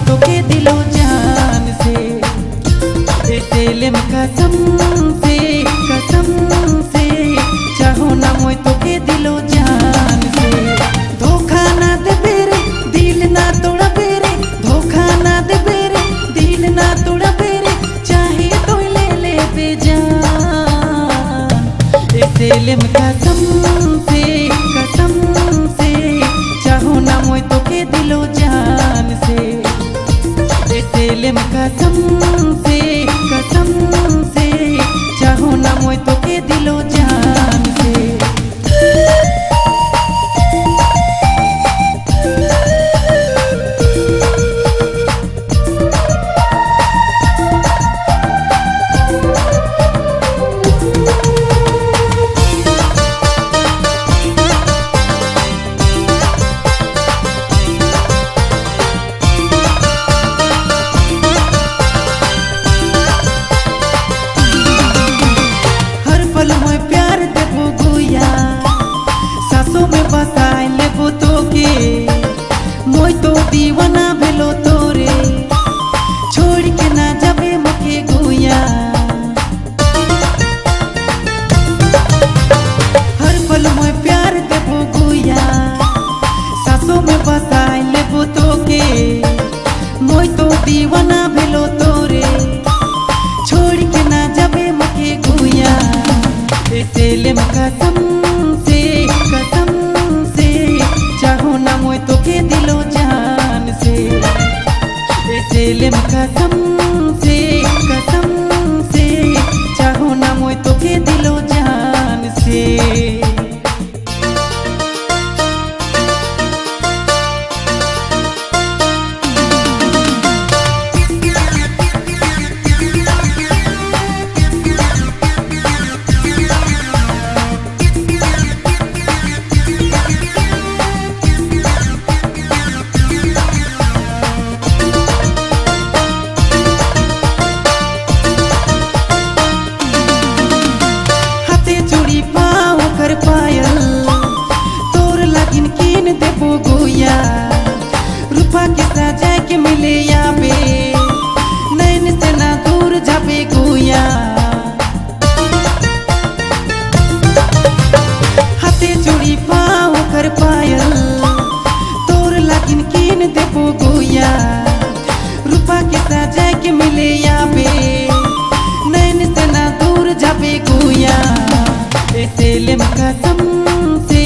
तो के दिलो जान से, एतेलेम कसम से, चाहो ना मोय तो के दिलो जान से। धोखा ना दे बेरे दिल ना तोड़ा बेरे, धोखा ना दे बेरे दिल ना तोड़ा बेरे, चाहे तो ले ले बेजान। एतेलेम कसम से, चाहो ना मोय तो के दिलो जान से, एतेलेम कसम से, चाहो ना मोय तो के दिलो जान से। मोय तो दीवाना भेलो तोरे, छोड़ के ना जाबे मके गुया। हर पल मोय प्यार देबो गुया, सासों में बसाए लेबो तोके। मोय तो दीवाना भेलो तोरे, छोड़ के ना जाबे मके गुया। एतेलेम कसम से, चाहो ना मोय तो के दिलो जान से, एतेलेम कसम से, चाहो ना मोय तो के दिलो जान से। देबो गुया रूपा के सजा के मिले याबे, नैन से ना दूर जाबे गुया। हाथे चूड़ी पाँव कर पायल, तोर लागिन कीन देबो गुया रूपा के सजा के मिले याबे, नैन से ना दूर जाबे गुया। एतेलेम कसम से,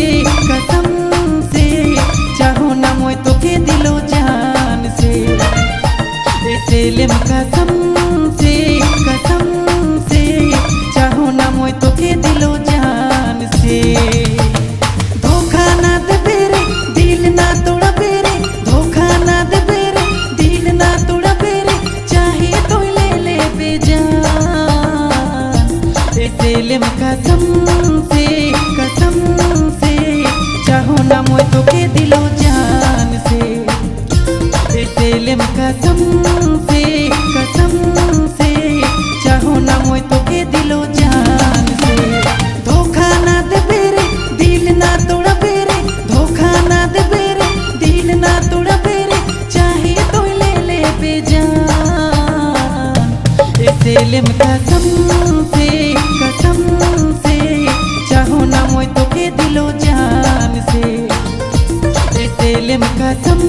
चाहो ना मोय तो के दिलो जान से, एतेलेम कसम से, चाहो ना मोय तो के दिलो जान से। धोखा ना दे बेरे दिल ना तोड़ा बेरे, धोखा ना दे बेरे दिल ना तोड़ा बेरे, चाहे तो ले ले बेजान। एतेलेम कसम से, चाहो ना मोय तो के दिलो जान से, एतेलेम कसम से, चाहो ना मोय तो के दिलो जान से। धोखा ना दे बेरे दिल ना तोड़ा बेरे, धोखा ना दे बेरे दिल ना तोड़ा बेरे, चाहे तो ले ले बेजान। एतेलेम कसम से, चाहो ना मोय तो के दिलो जान से, एतेलेम कसम